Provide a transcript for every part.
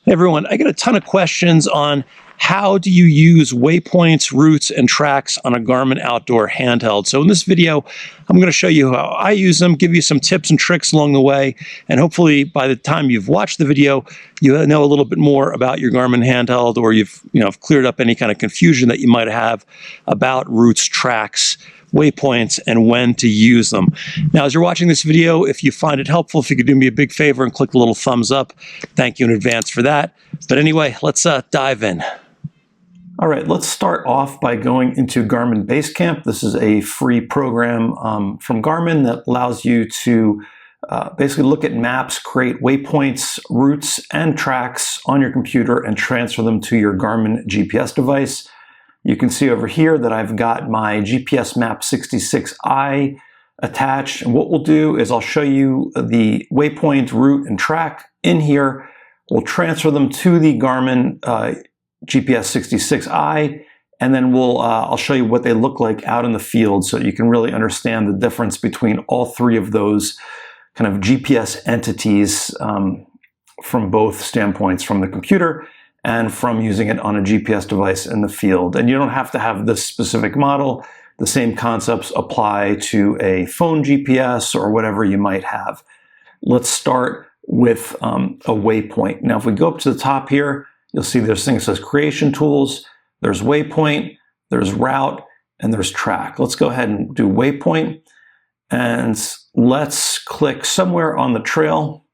Hey everyone, I get a ton of questions on how do you use waypoints, routes, and tracks on a Garmin outdoor handheld. So in this video, I'm going to show you how I use them, give you some tips and tricks along the way, and hopefully by the time you've watched the video, you know a little bit more about your Garmin handheld, or you've cleared up any kind of confusion that you might have about routes, tracks, waypoints, and when to use them. Now, as you're watching this video, if you find it helpful, if you could do me a big favor and click the little thumbs up, thank you in advance for that. But anyway, let's dive in. All right, let's start off by going into Garmin Basecamp. This is a free program from Garmin that allows you to basically look at maps, create waypoints, routes, and tracks on your computer and transfer them to your Garmin GPS device. You can see over here that I've got my GPSMAP 66i attached. And what we'll do is I'll show you the waypoint, route, and track in here. We'll transfer them to the Garmin GPS 66i, and then I'll show you what they look like out in the field so you can really understand the difference between all three of those kind of GPS entities from both standpoints, from the computer and from using it on a GPS device in the field. And you don't have to have this specific model. The same concepts apply to a phone GPS or whatever you might have. Let's start with a waypoint. Now, if we go up to the top here, you'll see there's things that says creation tools, there's waypoint, there's route, and there's track. Let's go ahead and do waypoint, and let's click somewhere on the trail,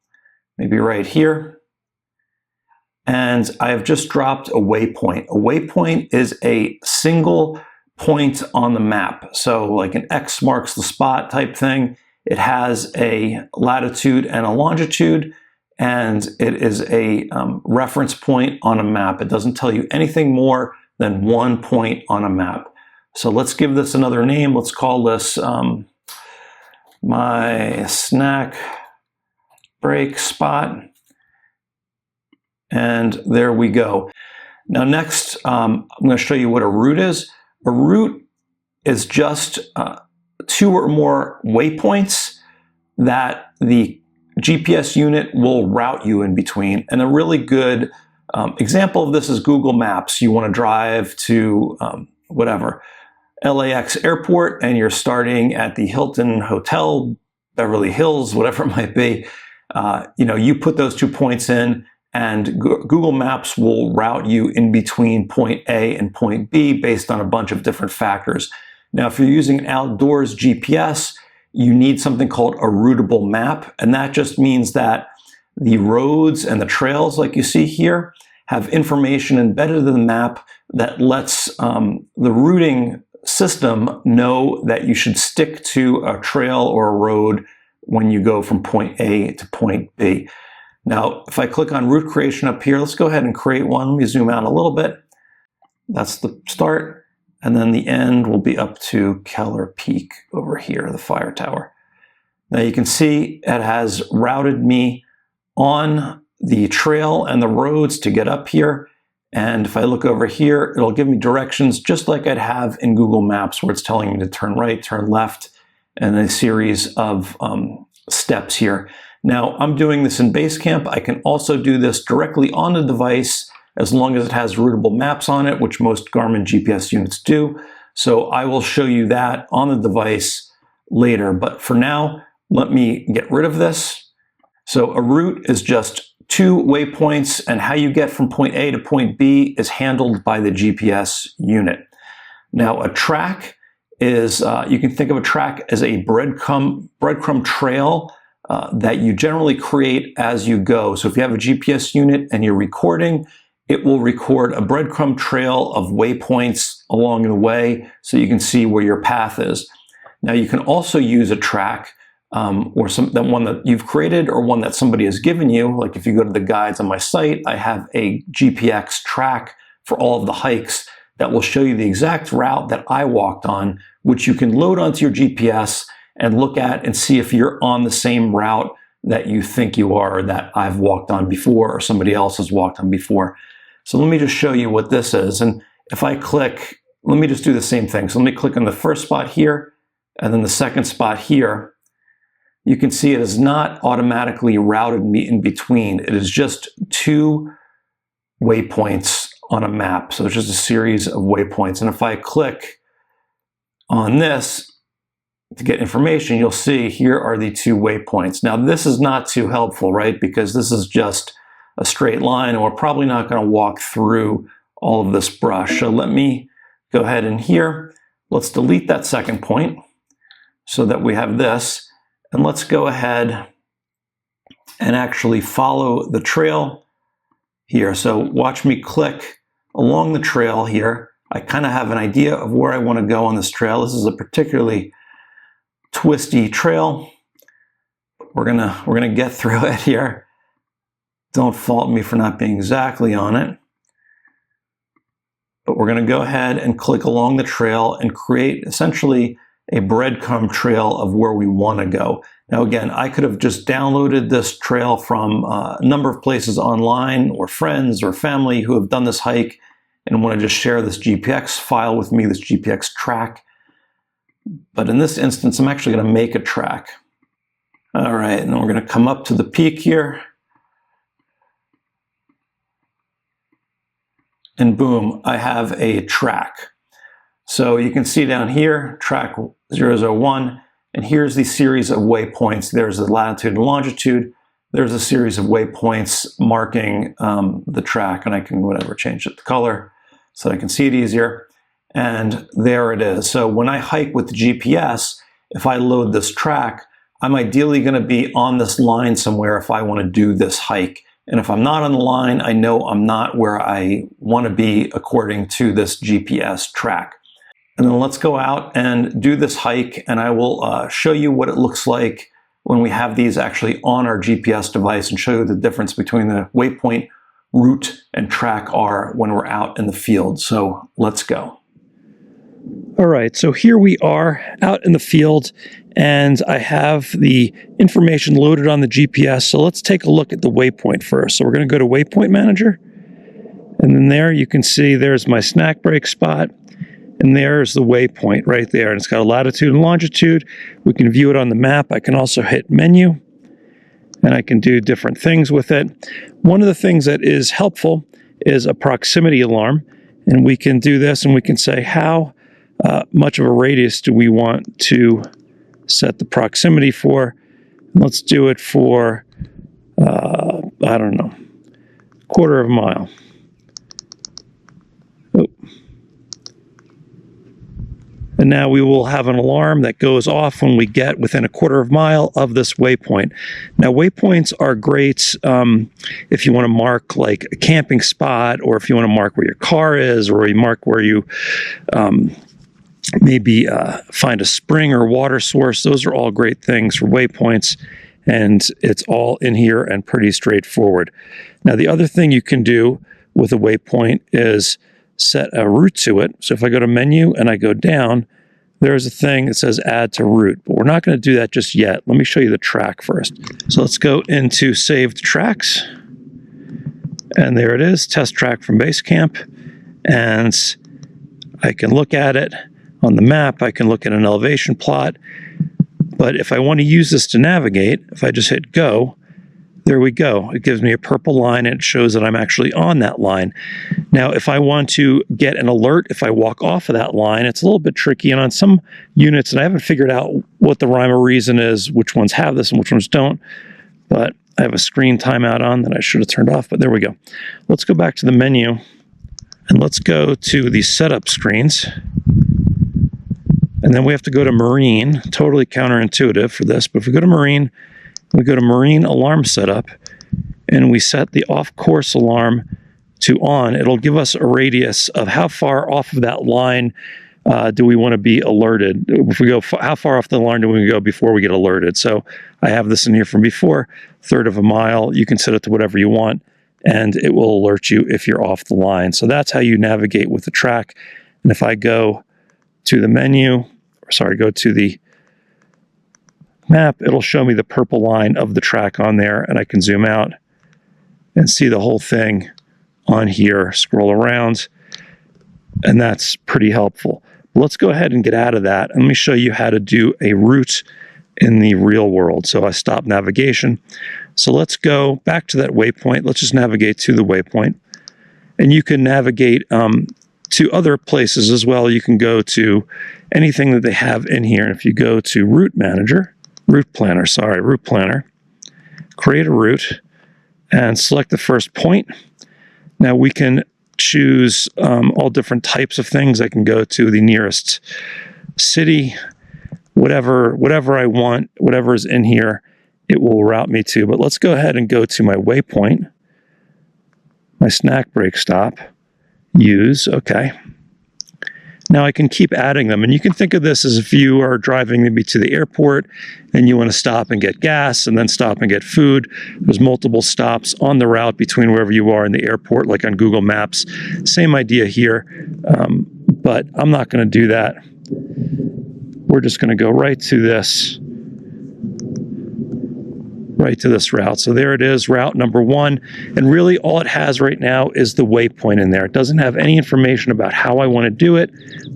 maybe right here. And I have just dropped a waypoint. A waypoint is a single point on the map. So like an X marks the spot type thing. It has a latitude and a longitude, and it is a reference point on a map. It doesn't tell you anything more than one point on a map. So let's give this another name. Let's call this my snack break spot. And there we go. Now next, I'm going to show you what a route is. A route is just two or more waypoints that the GPS unit will route you in between. And a really good example of this is Google Maps. You want to drive to whatever, LAX airport, and you're starting at the Hilton Hotel, Beverly Hills, whatever it might be. You put those 2 points in, and Google Maps will route you in between point A and point B based on a bunch of different factors. Now, if you're using an outdoors GPS, you need something called a routable map, and that just means that the roads and the trails, like you see here, have information embedded in the map that lets the routing system know that you should stick to a trail or a road when you go from point A to point B. Now, if I click on route creation up here, let's go ahead and create one. Let me zoom out a little bit. That's the start. And then the end will be up to Keller Peak over here, the fire tower. Now you can see it has routed me on the trail and the roads to get up here. And if I look over here, it'll give me directions just like I'd have in Google Maps, where it's telling me to turn right, turn left, and a series of steps here. Now, I'm doing this in Basecamp. I can also do this directly on the device as long as it has routable maps on it, which most Garmin GPS units do. So I will show you that on the device later. But for now, let me get rid of this. So a route is just two waypoints, and how you get from point A to point B is handled by the GPS unit. Now, a track is, you can think of a track as a breadcrumb trail that you generally create as you go. So if you have a GPS unit and you're recording, it will record a breadcrumb trail of waypoints along the way so you can see where your path is. Now you can also use a track or one that you've created or one that somebody has given you. Like if you go to the guides on my site, I have a GPX track for all of the hikes that will show you the exact route that I walked on, which you can load onto your GPS and look at and see if you're on the same route that you think you are, or that I've walked on before or somebody else has walked on before. So let me just show you what this is. And if I click, let me just do the same thing. So let me click on the first spot here and then the second spot here. You can see it has not automatically routed me in between. It is just two waypoints on a map. So it's just a series of waypoints. And if I click on this to get information, you'll see here are the 2 waypoints. Now this is not too helpful, right? Because this is just a straight line, and we're probably not going to walk through all of this brush. So let me go ahead and here, let's delete that second point so that we have this. And let's go ahead and actually follow the trail here. So watch me click along the trail here. I kind of have an idea of where I want to go on this trail. This is a particularly twisty trail. We're gonna get through it here. Don't fault me for not being exactly on it. But we're gonna go ahead and click along the trail and create essentially a breadcrumb trail of where we want to go. Now again, I could have just downloaded this trail from a number of places online, or friends or family who have done this hike and want to just share this GPX file with me, this GPX track. But in this instance, I'm actually going to make a track. All right, and then we're going to come up to the peak here. And boom, I have a track. So you can see down here, track 001, and here's the series of waypoints. There's the latitude and longitude. There's a series of waypoints marking the track, and I can, change it to color so that I can see it easier. And there it is. So when I hike with the GPS, if I load this track, I'm ideally going to be on this line somewhere if I want to do this hike. And if I'm not on the line, I know I'm not where I want to be according to this GPS track. And then let's go out and do this hike, and I will show you what it looks like when we have these actually on our GPS device, and show you the difference between the waypoint route and track are when we're out in the field. So let's go. All right, so here we are out in the field, and I have the information loaded on the GPS. So let's take a look at the waypoint first. So we're going to go to Waypoint Manager, and then there you can see there's my snack break spot, and there's the waypoint right there, and it's got a latitude and longitude. We can view it on the map. I can also hit Menu, and I can do different things with it. One of the things that is helpful is a proximity alarm, and we can do this, and we can say how much of a radius do we want to set the proximity for. Let's do it for, I don't know, 1/4 mile. Oh. And now we will have an alarm that goes off when we get within 1/4 mile of this waypoint. Now waypoints are great if you want to mark like a camping spot, or if you want to mark where your car is, or you mark where you maybe find a spring or water source. Those are all great things for waypoints, and it's all in here and pretty straightforward. Now the other thing you can do with a waypoint is set a route to it. So if I go to Menu and I go down, there's a thing that says Add to Route, but we're not going to do that just yet. Let me show you the track first. So let's go into Saved Tracks, and there it is, Test Track from Basecamp, and I can look at it on the map. I can look at an elevation plot, but if I want to use this to navigate, if I just hit Go, there we go. It gives me a purple line, and it shows that I'm actually on that line. Now, if I want to get an alert, if I walk off of that line, it's a little bit tricky. And on some units, and I haven't figured out what the rhyme or reason is, which ones have this and which ones don't, but I have a screen timeout on that I should have turned off, but there we go. Let's go back to the menu, and let's go to the setup screens. And then we have to go to Marine, totally counterintuitive for this, but if we go to Marine, we go to Marine Alarm Setup, and we set the off-course alarm to on. It'll give us a radius of how far off of that line do we want to be alerted. If we go, how far off the line do we go before we get alerted? So I have this in here from before, 1/3 mile. You can set it to whatever you want, and it will alert you if you're off the line. So that's how you navigate with the track. And if I go to the menu, go to the map, it'll show me the purple line of the track on there, and I can zoom out and see the whole thing on here, scroll around, and that's pretty helpful. Let's go ahead and get out of that, and let me show you how to do a route in the real world. So I stop navigation. So let's go back to that waypoint. Let's just navigate to the waypoint. And you can navigate to other places as well. You can go to anything that they have in here. And if you go to Route Planner, create a route, and select the first point. Now we can choose all different types of things. I can go to the nearest city, whatever I want, whatever is in here, it will route me to. But let's go ahead and go to my waypoint, my snack break stop, use, okay. Now I can keep adding them, and you can think of this as if you are driving maybe to the airport and you want to stop and get gas and then stop and get food. There's multiple stops on the route between wherever you are in the airport, like on Google Maps. Same idea here, but I'm not going to do that. We're just going to go right to this route. So there it is, route number 1. And really all it has right now is the waypoint in there. It doesn't have any information about how I want to do it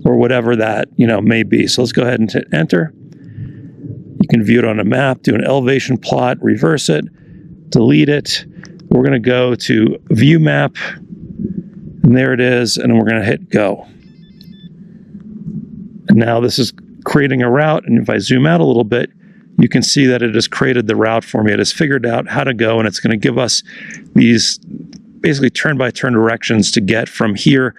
or whatever that, may be. So let's go ahead and hit enter. You can view it on a map, do an elevation plot, reverse it, delete it. We're going to go to view map, and there it is, and we're going to hit go. And now this is creating a route, and if I zoom out a little bit, you can see that it has created the route for me. It has figured out how to go, and it's going to give us these basically turn-by-turn directions to get from here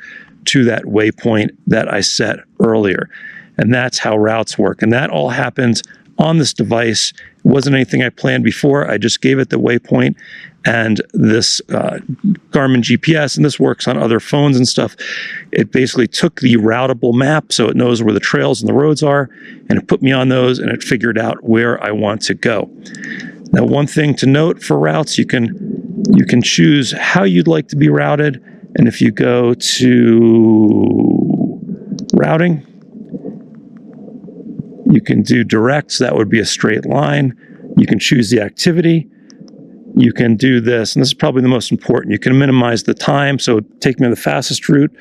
to that waypoint that I set earlier. And that's how routes work. And that all happens on this device. It wasn't anything I planned before. I just gave it the waypoint and this Garmin GPS, and this works on other phones and stuff. It basically took the routable map, so it knows where the trails and the roads are, and it put me on those, and it figured out where I want to go. Now, one thing to note for routes, you can choose how you'd like to be routed, and if you go to routing, you can do direct, so that would be a straight line. You can choose the activity. You can do this, and this is probably the most important. You can minimize the time, so take me on the fastest route,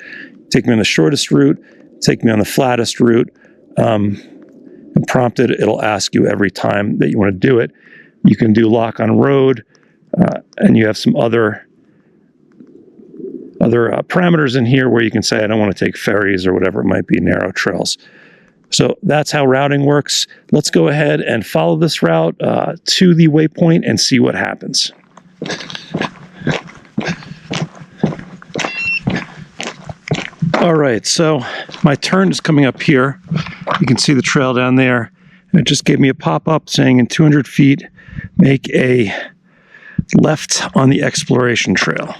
take me on the shortest route, take me on the flattest route, and prompted, it'll ask you every time that you want to do it. You can do lock on road, and you have some other parameters in here where you can say, I don't want to take ferries or whatever it might be, narrow trails. So that's how routing works. Let's go ahead and follow this route to the waypoint and see what happens. All right, so my turn is coming up here. You can see the trail down there. And it just gave me a pop-up saying in 200 feet, make a left on the exploration trail.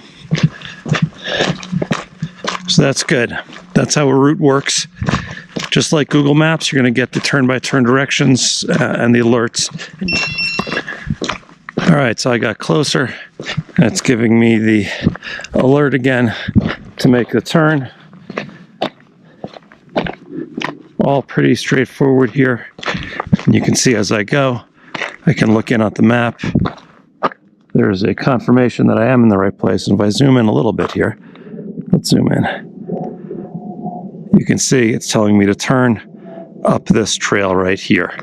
So that's good. That's how a route works. Just like Google Maps, you're going to get the turn-by-turn directions and the alerts. All right, so I got closer. That's giving me the alert again to make the turn. All pretty straightforward here. And you can see as I go, I can look in at the map. There's a confirmation that I am in the right place. And if I zoom in a little bit here, let's zoom in. You can see it's telling me to turn up this trail right here.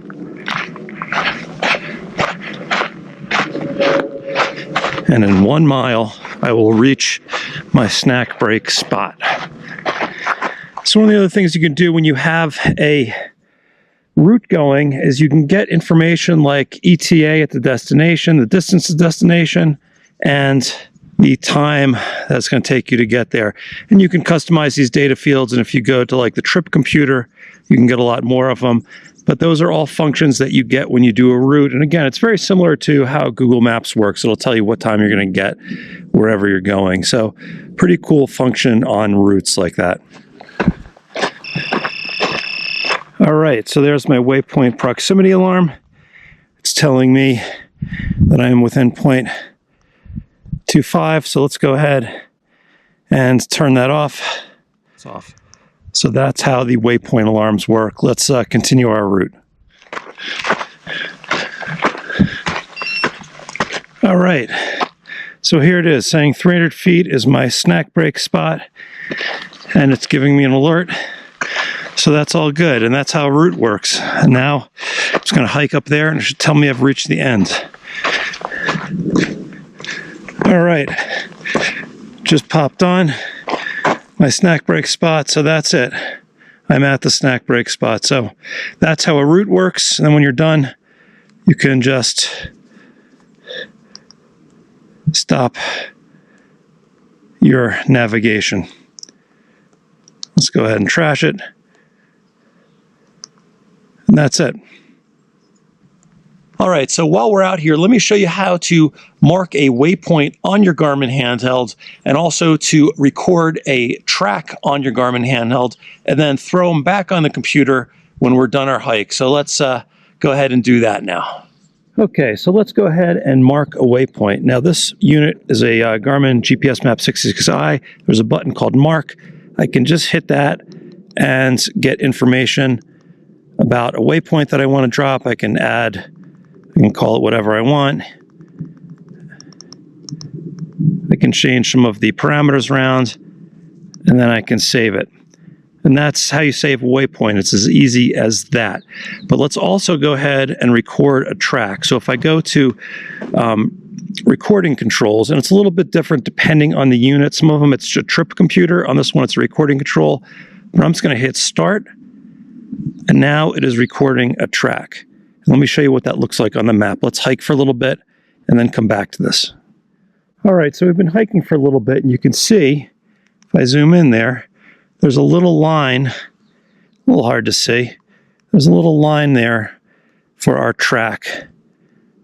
And in 1 mile, I will reach my snack break spot. So one of the other things you can do when you have a route going is you can get information like ETA at the destination, the distance to destination, and the time that's going to take you to get there. And you can customize these data fields, and if you go to like the trip computer, you can get a lot more of them. But those are all functions that you get when you do a route. And again, it's very similar to how Google Maps works. It'll tell you what time you're going to get wherever you're going. So pretty cool function on routes like that. All right, so there's my waypoint proximity alarm. It's telling me that I am within 0.25, so let's go ahead and turn that off. It's off. So that's how the waypoint alarms work. Let's continue our route. All right, so here it is, saying 300 feet is my snack break spot, and it's giving me an alert. So that's all good, and that's how a route works. And now I'm just going to hike up there, and it should tell me I've reached the end. All right, just popped on my snack break spot, so that's it. I'm at the snack break spot. So that's how a route works. And then when you're done, you can just stop your navigation. Let's go ahead and trash it. And that's it. All right, so while we're out here, let me show you how to mark a waypoint on your Garmin handheld and also to record a track on your Garmin handheld and then throw them back on the computer when we're done our hike. So let's go ahead and do that now. Okay, so let's go ahead and mark a waypoint. Now this unit is a Garmin GPSMAP 66i. There's a button called Mark. I can just hit that and get information about a waypoint that I want to drop. I can call it whatever I want. I can change some of the parameters around, and then I can save it. And that's how you save a waypoint. It's as easy as that. But let's also go ahead and record a track. So if I go to recording controls, and it's a little bit different depending on the unit. Some of them it's a trip computer. On this one it's a recording control. But I'm just going to hit start, and now it is recording a track. Let me show you what that looks like on the map. Let's hike for a little bit and then come back to this. All right, so we've been hiking for a little bit, and you can see, if I zoom in there, there's a little line, a little hard to see. There's a little line there for our track.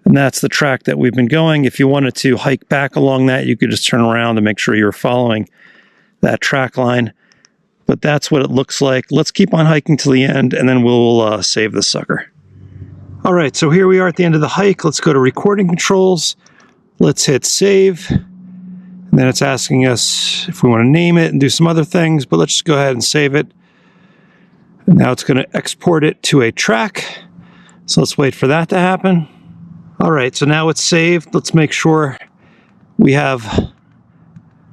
And that's the track that we've been going. If you wanted to hike back along that, you could just turn around and make sure you're following that track line. But that's what it looks like. Let's keep on hiking till the end, and then we'll save the sucker. All right, so here we are at the end of the hike. Let's go to recording controls. Let's hit save. And then it's asking us if we want to name it and do some other things, but let's just go ahead and save it. And now it's going to export it to a track. So let's wait for that to happen. All right, so now it's saved. Let's make sure we have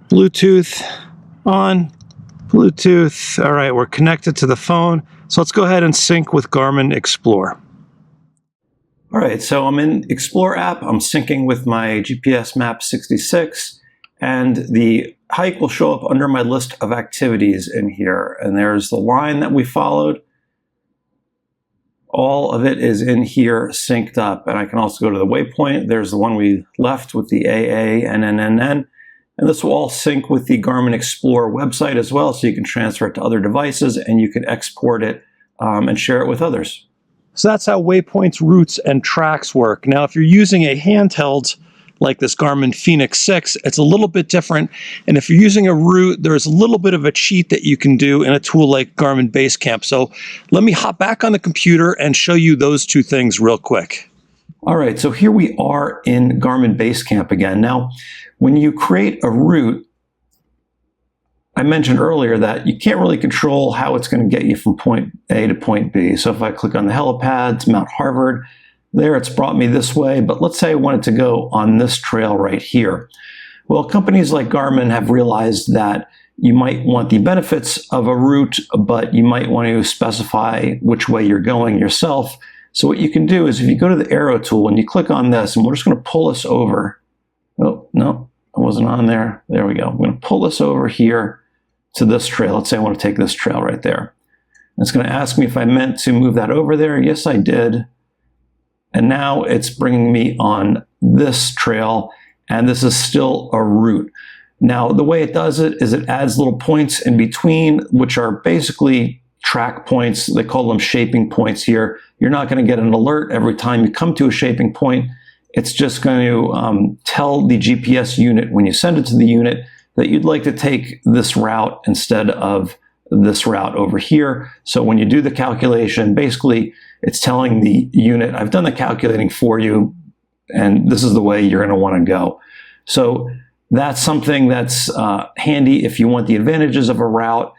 Bluetooth on. Bluetooth. All right, we're connected to the phone. So let's go ahead and sync with Garmin Explore. All right, so I'm in Explore app. I'm syncing with my GPSMAP 66, and the hike will show up under my list of activities in here. And there's the line that we followed. All of it is in here synced up. And I can also go to the waypoint. There's the one we left with the AA, NNNN. And this will all sync with the Garmin Explore website as well, so you can transfer it to other devices and you can export it and share it with others. So that's how waypoints, routes, and tracks work. Now, if you're using a handheld like this Garmin Fenix 6, it's a little bit different. And if you're using a route, there's a little bit of a cheat that you can do in a tool like Garmin Basecamp. So let me hop back on the computer and show you those two things real quick. All right, so here we are in Garmin Basecamp again. Now, when you create a route, I mentioned earlier that you can't really control how it's going to get you from point A to point B. So if I click on the helipad to Mount Harvard, there it's brought me this way. But let's say I wanted to go on this trail right here. Well, companies like Garmin have realized that you might want the benefits of a route, but you might want to specify which way you're going yourself. So what you can do is if you go to the arrow tool and you click on this, and we're just going to pull us over. Oh, no, I wasn't on there. There we go. I'm going to pull this over here to this trail. Let's say I want to take this trail right there. And it's going to ask me if I meant to move that over there. Yes, I did. And now it's bringing me on this trail, and this is still a route. Now, the way it does it is it adds little points in between, which are basically track points. They call them shaping points here. You're not going to get an alert every time you come to a shaping point. It's just going to tell the GPS unit when you send it to the unit that you'd like to take this route instead of this route over here. So when you do the calculation, basically it's telling the unit, I've done the calculating for you, and this is the way you're going to want to go. So that's something that's handy if you want the advantages of a route,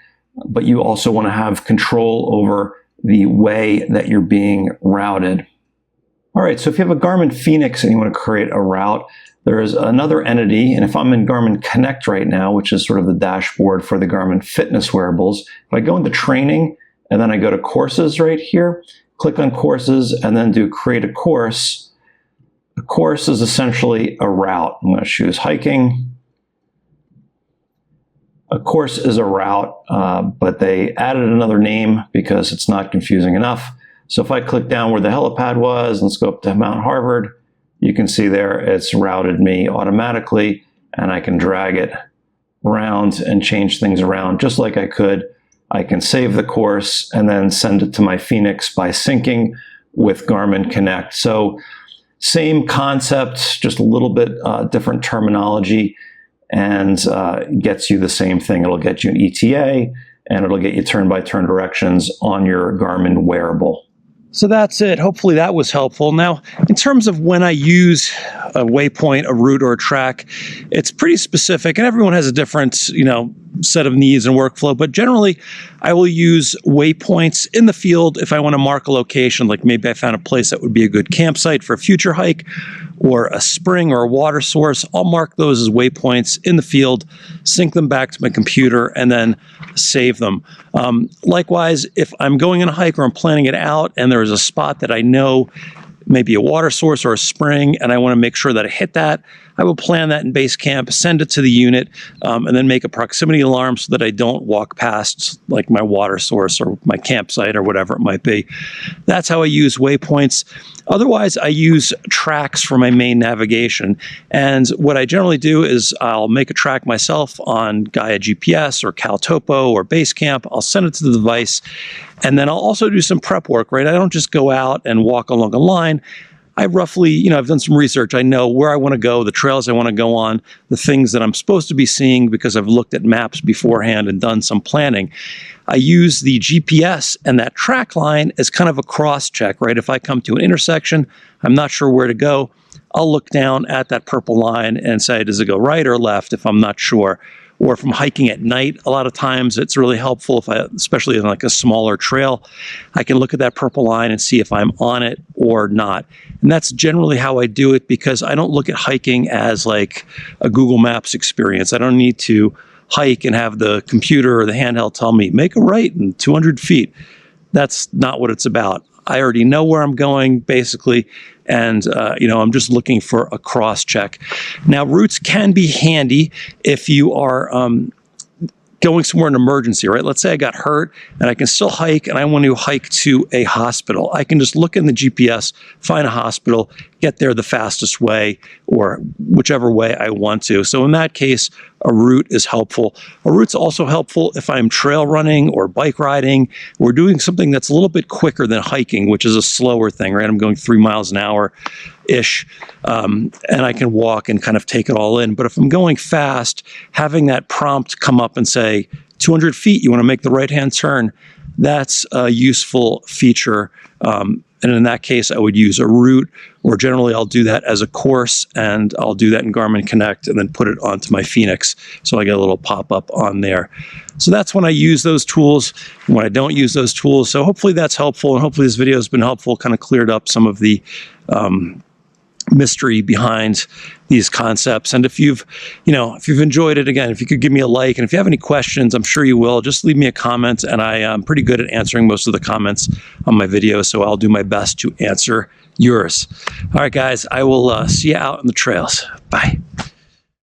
but you also want to have control over the way that you're being routed. All right, so if you have a Garmin Fenix and you want to create a route, there is another entity, and if I'm in Garmin Connect right now, which is sort of the dashboard for the Garmin fitness wearables, if I go into training and then I go to courses right here, click on courses and then do create a course. A course is essentially a route. I'm going to choose hiking. A course is a route, but they added another name because it's not confusing enough. So if I click down where the helipad was, let's go up to Mount Harvard, you can see there it's routed me automatically, and I can drag it around and change things around just like I could. I can save the course and then send it to my Fenix by syncing with Garmin Connect. So same concept, just a little bit different terminology, and gets you the same thing. It'll get you an ETA, and it'll get you turn-by-turn directions on your Garmin wearable. So that's it. Hopefully that was helpful. Now, in terms of when I use a waypoint, a route, or a track, it's pretty specific, and everyone has a different, set of needs and workflow. But generally, I will use waypoints in the field if I want to mark a location, like maybe I found a place that would be a good campsite for a future hike, or a spring or a water source. I'll mark those as waypoints in the field, sync them back to my computer, and then save them. Likewise, if I'm going on a hike or I'm planning it out and there's a spot that I know, maybe a water source or a spring, and I want to make sure that I hit that, I will plan that in Basecamp, send it to the unit, and then make a proximity alarm so that I don't walk past like my water source or my campsite or whatever it might be. That's how I use waypoints. Otherwise, I use tracks for my main navigation. And what I generally do is I'll make a track myself on Gaia GPS or CalTopo or Basecamp. I'll send it to the device, and then I'll also do some prep work, right? I don't just go out and walk along a line. I roughly, I've done some research. I know where I want to go, the trails I want to go on, the things that I'm supposed to be seeing because I've looked at maps beforehand and done some planning. I use the GPS and that track line as kind of a cross-check, right? If I come to an intersection, I'm not sure where to go, I'll look down at that purple line and say, does it go right or left if I'm not sure? Or if I'm hiking at night, a lot of times it's really helpful, especially in like a smaller trail, I can look at that purple line and see if I'm on it or not. And that's generally how I do it, because I don't look at hiking as like a Google Maps experience. I don't need to hike and have the computer or the handheld tell me, make a right in 200 feet. That's not what it's about. I already know where I'm going, basically, and I'm just looking for a cross-check. Now, routes can be handy if you are going somewhere in emergency, right? Let's say I got hurt and I can still hike and I want to hike to a hospital. I can just look in the GPS, find a hospital, get there the fastest way or whichever way I want to. So in that case, a route is helpful. A route's also helpful if I'm trail running or bike riding. We're doing something that's a little bit quicker than hiking, which is a slower thing, right? I'm going 3 miles an hour-ish, and I can walk and kind of take it all in. But if I'm going fast, having that prompt come up and say, 200 feet, you want to make the right-hand turn, that's a useful feature. And in that case, I would use a route, or generally I'll do that as a course, and I'll do that in Garmin Connect and then put it onto my Fenix. So I get a little pop-up on there. So that's when I use those tools and when I don't use those tools. So hopefully that's helpful, and hopefully this video has been helpful, kind of cleared up some of the mystery behind these concepts. And if you've enjoyed it, again, if you could give me a like, and if you have any questions, I'm sure you will, just leave me a comment, and I am pretty good at answering most of the comments on my videos, so I'll do my best to answer yours. All right, guys, I will see you out on the trails. Bye.